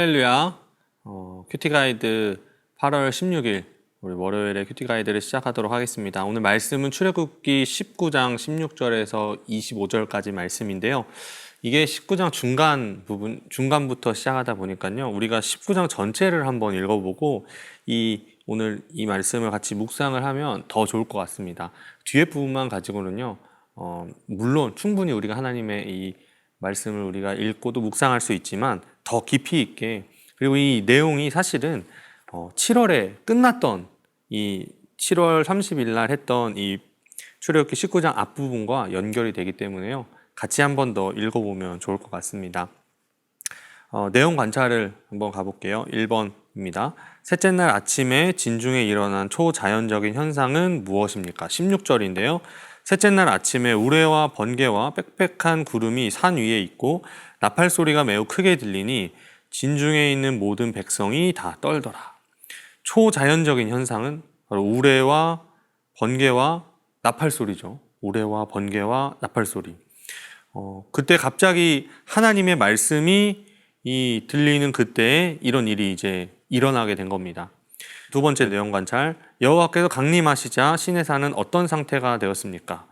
할렐루야. 큐티 가이드 8월 16일 우리 월요일에 큐티 가이드를 시작하도록 하겠습니다. 오늘 말씀은 출애굽기 19장 16절에서 25절까지 말씀인데요. 이게 19장 중간부터 시작하다 보니까요. 우리가 19장 전체를 한번 읽어보고 오늘 이 말씀을 같이 묵상을 하면 더 좋을 것 같습니다. 뒤에 부분만 가지고는요. 물론 충분히 우리가 하나님의 이 말씀을 우리가 읽고도 묵상할 수 있지만 더 깊이 있게, 그리고 이 내용이 사실은 7월에 끝났던 이 7월 30일 날 했던 이 출애굽기 19장 앞부분과 연결이 되기 때문에요. 같이 한 번 더 읽어보면 좋을 것 같습니다. 내용 관찰을 한번 가볼게요. 1번입니다. 셋째 날 아침에 진중에 일어난 초자연적인 현상은 무엇입니까? 16절인데요. 셋째 날 아침에 우레와 번개와 빽빽한 구름이 산 위에 있고 나팔 소리가 매우 크게 들리니 진중에 있는 모든 백성이 다 떨더라. 초자연적인 현상은 바로 우레와 번개와 나팔 소리죠. 우레와 번개와 나팔 소리. 그때 갑자기 하나님의 말씀이 들리는 그때에 이런 일이 이제 일어나게 된 겁니다. 두 번째 내용 관찰. 여호와께서 강림하시자 시내산은 어떤 상태가 되었습니까?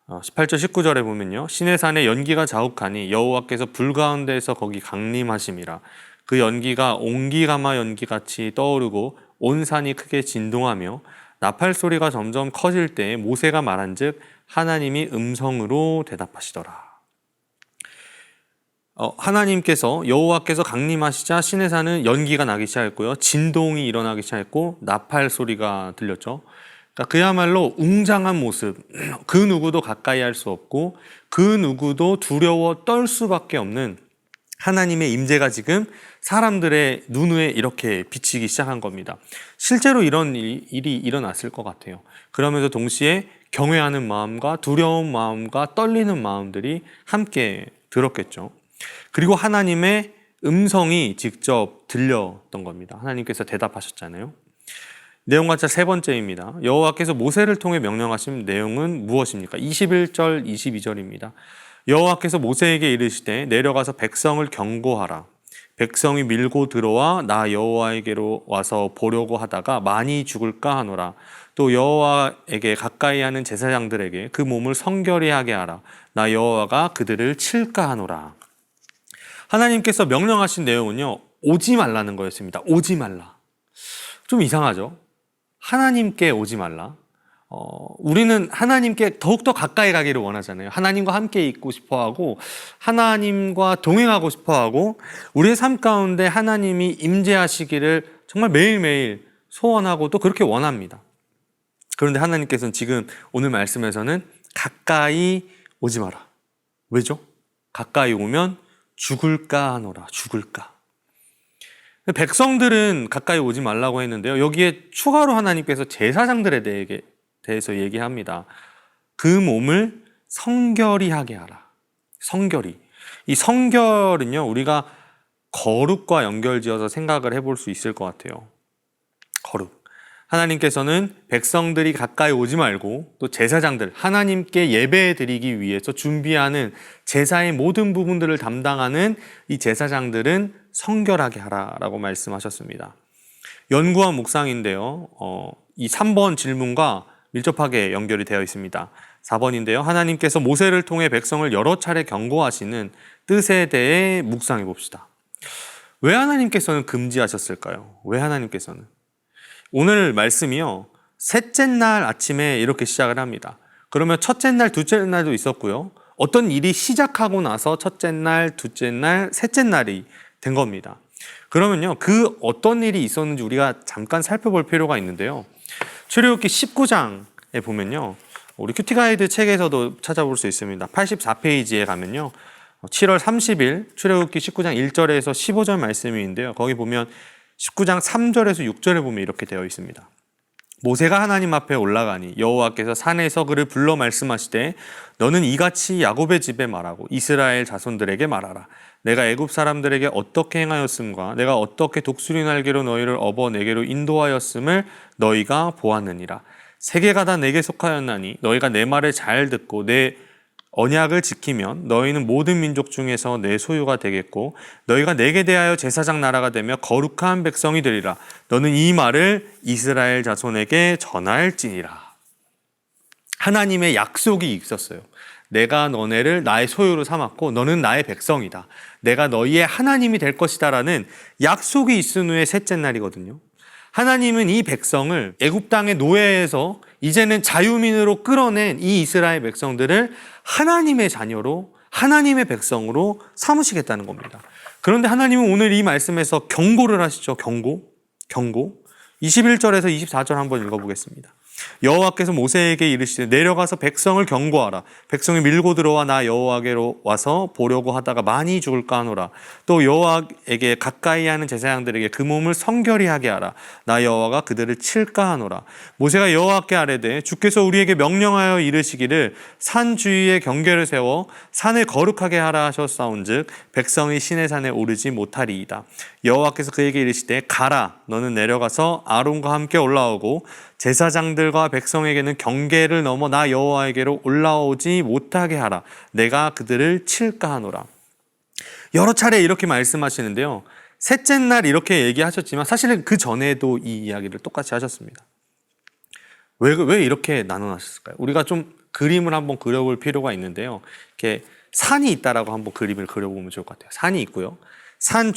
18절 19절에 보면요. 시내산에 연기가 자욱하니 여호와께서 불 가운데에서 거기 강림하심이라. 그 연기가 옹기가마 연기같이 떠오르고 온 산이 크게 진동하며 나팔 소리가 점점 커질 때에 모세가 말한즉 하나님이 음성으로 대답하시더라. 하나님께서 여호와께서 강림하시자 시내산은 연기가 나기 시작했고요. 진동이 일어나기 시작했고 나팔 소리가 들렸죠. 그러니까 그야말로 웅장한 모습, 그 누구도 가까이 할 수 없고 그 누구도 두려워 떨 수밖에 없는 하나님의 임재가 지금 사람들의 눈에 이렇게 비치기 시작한 겁니다. 실제로 이런 일이 일어났을 것 같아요. 그러면서 동시에 경외하는 마음과 두려운 마음과 떨리는 마음들이 함께 들었겠죠. 그리고 하나님의 음성이 직접 들렸던 겁니다. 하나님께서 대답하셨잖아요. 내용 관찰 세 번째입니다. 여호와께서 모세를 통해 명령하신 내용은 무엇입니까? 21절, 22절입니다. 여호와께서 모세에게 이르시되 내려가서 백성을 경고하라. 백성이 밀고 들어와 나 여호와에게로 와서 보려고 하다가 많이 죽을까 하노라. 또 여호와에게 가까이 하는 제사장들에게 그 몸을 성결히 하게 하라. 나 여호와가 그들을 칠까 하노라. 하나님께서 명령하신 내용은요, 오지 말라는 거였습니다. 오지 말라. 좀 이상하죠? 하나님께 오지 말라. 우리는 하나님께 더욱더 가까이 가기를 원하잖아요. 하나님과 함께 있고 싶어 하고, 하나님과 동행하고 싶어 하고, 우리의 삶 가운데 하나님이 임재하시기를 정말 매일매일 소원하고 또 그렇게 원합니다. 그런데 하나님께서는 지금 오늘 말씀에서는 가까이 오지 마라. 왜죠? 가까이 오면 죽을까 하노라. 죽을까. 백성들은 가까이 오지 말라고 했는데요. 여기에 추가로 하나님께서 제사장들에 대해서 얘기합니다. 그 몸을 성결히 하게 하라. 성결히. 이 성결은요, 우리가 거룩과 연결지어서 생각을 해볼 수 있을 것 같아요. 거룩. 하나님께서는 백성들이 가까이 오지 말고 또 제사장들, 하나님께 예배 드리기 위해서 준비하는 제사의 모든 부분들을 담당하는 이 제사장들은 성결하게 하라라고 말씀하셨습니다. 연구와 묵상인데요. 이 3번 질문과 밀접하게 연결이 되어 있습니다. 4번인데요. 하나님께서 모세를 통해 백성을 여러 차례 경고하시는 뜻에 대해 묵상해 봅시다. 왜 하나님께서는 금지하셨을까요? 왜 하나님께서는? 오늘 말씀이요. 셋째 날 아침에 이렇게 시작을 합니다. 그러면 첫째 날, 둘째 날도 있었고요. 어떤 일이 시작하고 나서 첫째 날, 둘째 날, 셋째 날이 된 겁니다. 그러면요. 그 어떤 일이 있었는지 우리가 잠깐 살펴볼 필요가 있는데요. 출애굽기 19장에 보면요. 우리 큐티 가이드 책에서도 찾아볼 수 있습니다. 84페이지에 가면요. 7월 30일 출애굽기 19장 1절에서 15절 말씀이 있는데요. 거기 보면 19장 3절에서 6절에 보면 이렇게 되어 있습니다. 모세가 하나님 앞에 올라가니 여호와께서 산에서 그를 불러 말씀하시되 너는 이같이 야곱의 집에 말하고 이스라엘 자손들에게 말하라. 내가 애굽 사람들에게 어떻게 행하였음과 내가 어떻게 독수리 날개로 너희를 업어 내게로 인도하였음을 너희가 보았느니라. 세계가 다 내게 속하였나니 너희가 내 말을 잘 듣고 내 언약을 지키면 너희는 모든 민족 중에서 내 소유가 되겠고 너희가 내게 대하여 제사장 나라가 되며 거룩한 백성이 되리라. 너는 이 말을 이스라엘 자손에게 전할지니라. 하나님의 약속이 있었어요. 내가 너네를 나의 소유로 삼았고 너는 나의 백성이다. 내가 너희의 하나님이 될 것이다 라는 약속이 있은 후에 셋째 날이거든요. 하나님은 이 백성을 애굽 땅의 노예에서 이제는 자유민으로 끌어낸 이 이스라엘 백성들을 하나님의 자녀로, 하나님의 백성으로 삼으시겠다는 겁니다. 그런데 하나님은 오늘 이 말씀에서 경고를 하시죠. 경고. 21절에서 24절 한번 읽어보겠습니다. 여호와께서 모세에게 이르시되 내려가서 백성을 경고하라. 백성이 밀고 들어와 나 여호와께로 와서 보려고 하다가 많이 죽을까 하노라. 또 여호와에게 가까이 하는 제사장들에게 그 몸을 성결히 하게 하라. 나 여호와가 그들을 칠까 하노라. 모세가 여호와께 아뢰되 주께서 우리에게 명령하여 이르시기를 산 주위에 경계를 세워 산을 거룩하게 하라 하셨사온즉 백성이 시내 산에 오르지 못하리이다. 여호와께서 그에게 이르시되 가라. 너는 내려가서 아론과 함께 올라오고 제사장들과 백성에게는 경계를 넘어 나 여호와에게로 올라오지 못하게 하라. 내가 그들을 칠까 하노라. 여러 차례 이렇게 말씀하시는데요. 셋째 날 이렇게 얘기하셨지만 사실은 그 전에도 이 이야기를 똑같이 하셨습니다. 왜 이렇게 나눠놨을까요? 우리가 좀 그림을 한번 그려볼 필요가 있는데요. 이렇게 산이 있다라고 한번 그림을 그려보면 좋을 것 같아요. 산이 있고요. 산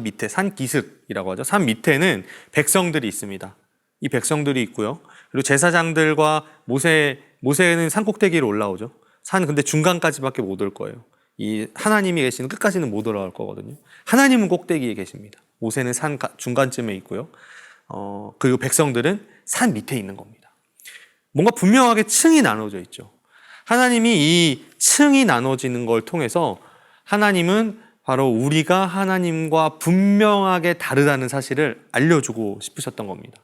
밑에, 산 기슭이라고 하죠. 산 밑에는 백성들이 있습니다. 이 백성들이 있고요. 그리고 제사장들과 모세는 산 꼭대기로 올라오죠. 산 근데 중간까지밖에 못 올 거예요. 이 하나님이 계시는 끝까지는 못 올라올 거거든요. 하나님은 꼭대기에 계십니다. 모세는 산 중간쯤에 있고요. 그리고 백성들은 산 밑에 있는 겁니다. 뭔가 분명하게 층이 나눠져 있죠. 하나님이 이 층이 나눠지는 걸 통해서 하나님은 바로 우리가 하나님과 분명하게 다르다는 사실을 알려주고 싶으셨던 겁니다.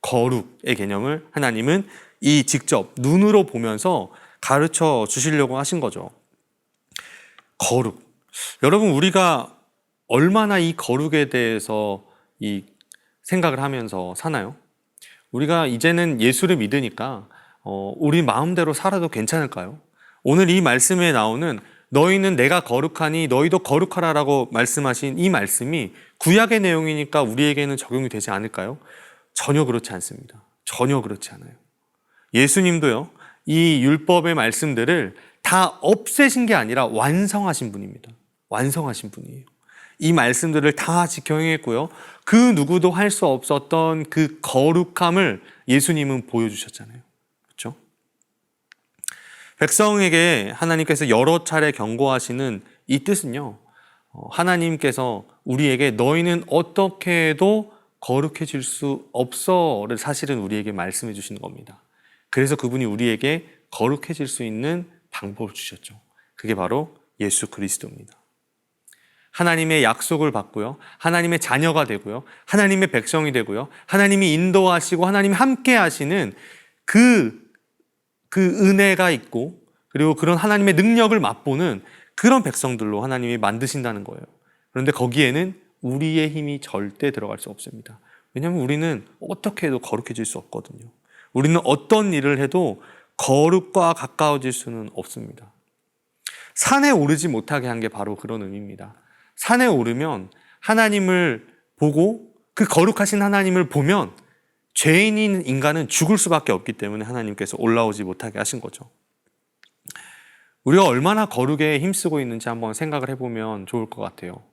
거룩의 개념을 하나님은 이 직접 눈으로 보면서 가르쳐 주시려고 하신 거죠. 거룩. 여러분, 우리가 얼마나 이 거룩에 대해서 이 생각을 하면서 사나요? 우리가 이제는 예수를 믿으니까 우리 마음대로 살아도 괜찮을까요? 오늘 이 말씀에 나오는 너희는 내가 거룩하니 너희도 거룩하라라고 말씀하신 이 말씀이 구약의 내용이니까 우리에게는 적용이 되지 않을까요? 전혀 그렇지 않습니다. 전혀 그렇지 않아요. 예수님도요, 이 율법의 말씀들을 다 없애신 게 아니라 완성하신 분입니다. 완성하신 분이에요. 이 말씀들을 다 지켜 행했고요. 그 누구도 할 수 없었던 그 거룩함을 예수님은 보여주셨잖아요. 그렇죠? 백성에게 하나님께서 여러 차례 경고하시는 이 뜻은요, 하나님께서 우리에게 너희는 어떻게 해도 거룩해질 수 없어를 사실은 우리에게 말씀해 주시는 겁니다. 그래서 그분이 우리에게 거룩해질 수 있는 방법을 주셨죠. 그게 바로 예수 그리스도입니다. 하나님의 약속을 받고요. 하나님의 자녀가 되고요. 하나님의 백성이 되고요. 하나님이 인도하시고 하나님이 함께 하시는 그 은혜가 있고 그리고 그런 하나님의 능력을 맛보는 그런 백성들로 하나님이 만드신다는 거예요. 그런데 거기에는 우리의 힘이 절대 들어갈 수 없습니다. 왜냐하면 우리는 어떻게 해도 거룩해질 수 없거든요. 우리는 어떤 일을 해도 거룩과 가까워질 수는 없습니다. 산에 오르지 못하게 한 게 바로 그런 의미입니다. 산에 오르면 하나님을 보고 그 거룩하신 하나님을 보면 죄인인 인간은 죽을 수밖에 없기 때문에 하나님께서 올라오지 못하게 하신 거죠. 우리가 얼마나 거룩에 힘쓰고 있는지 한번 생각을 해보면 좋을 것 같아요.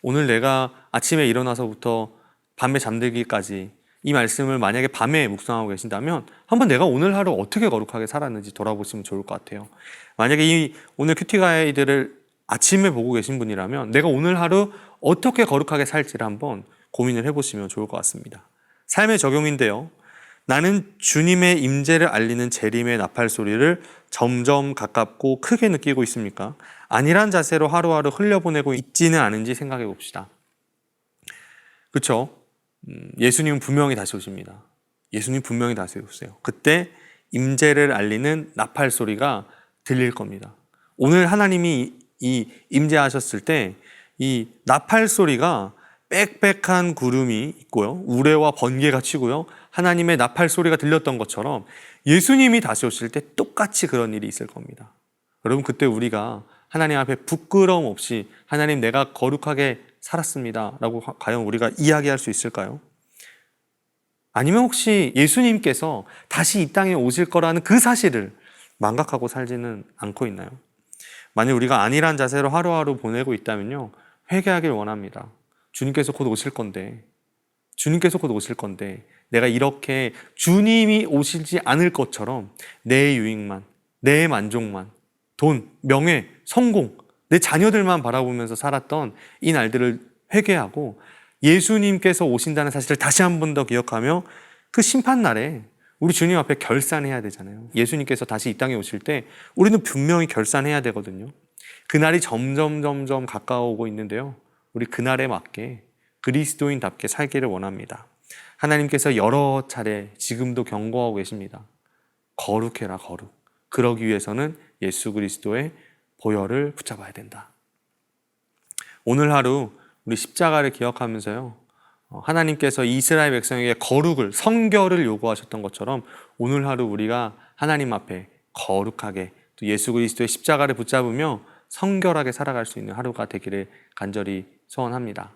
오늘 내가 아침에 일어나서부터 밤에 잠들기까지 이 말씀을 만약에 밤에 묵상하고 계신다면 한번 내가 오늘 하루 어떻게 거룩하게 살았는지 돌아보시면 좋을 것 같아요. 만약에 오늘 큐티 가이드를 아침에 보고 계신 분이라면 내가 오늘 하루 어떻게 거룩하게 살지를 한번 고민을 해보시면 좋을 것 같습니다. 삶의 적용인데요. 나는 주님의 임재를 알리는 재림의 나팔 소리를 점점 가깝고 크게 느끼고 있습니까? 아니란 자세로 하루하루 흘려보내고 있지는 않은지 생각해 봅시다. 그렇죠? 예수님은 분명히 다시 오십니다. 예수님 분명히 다시 오세요. 그때 임재를 알리는 나팔 소리가 들릴 겁니다. 오늘 하나님이 이 임재하셨을 때 이 나팔 소리가 빽빽한 구름이 있고요. 우레와 번개가 치고요. 하나님의 나팔 소리가 들렸던 것처럼 예수님이 다시 오실 때 똑같이 그런 일이 있을 겁니다. 여러분, 그때 우리가 하나님 앞에 부끄러움 없이 하나님, 내가 거룩하게 살았습니다 라고 과연 우리가 이야기할 수 있을까요? 아니면 혹시 예수님께서 다시 이 땅에 오실 거라는 그 사실을 망각하고 살지는 않고 있나요? 만약 우리가 안일한 자세로 하루하루 보내고 있다면요, 회개하길 원합니다. 주님께서 곧 오실 건데 내가 이렇게 주님이 오시지 않을 것처럼 내 유익만, 내 만족만, 돈, 명예, 성공, 내 자녀들만 바라보면서 살았던 이 날들을 회개하고 예수님께서 오신다는 사실을 다시 한 번 더 기억하며 그 심판날에 우리 주님 앞에 결산해야 되잖아요. 예수님께서 다시 이 땅에 오실 때 우리는 분명히 결산해야 되거든요. 그날이 점점 가까워오고 있는데요, 우리 그날에 맞게 그리스도인답게 살기를 원합니다. 하나님께서 여러 차례 지금도 경고하고 계십니다. 거룩해라, 거룩. 그러기 위해서는 예수 그리스도의 보혈을 붙잡아야 된다. 오늘 하루 우리 십자가를 기억하면서요, 하나님께서 이스라엘 백성에게 거룩을, 성결을 요구하셨던 것처럼 오늘 하루 우리가 하나님 앞에 거룩하게 또 예수 그리스도의 십자가를 붙잡으며 성결하게 살아갈 수 있는 하루가 되기를 간절히 소원합니다.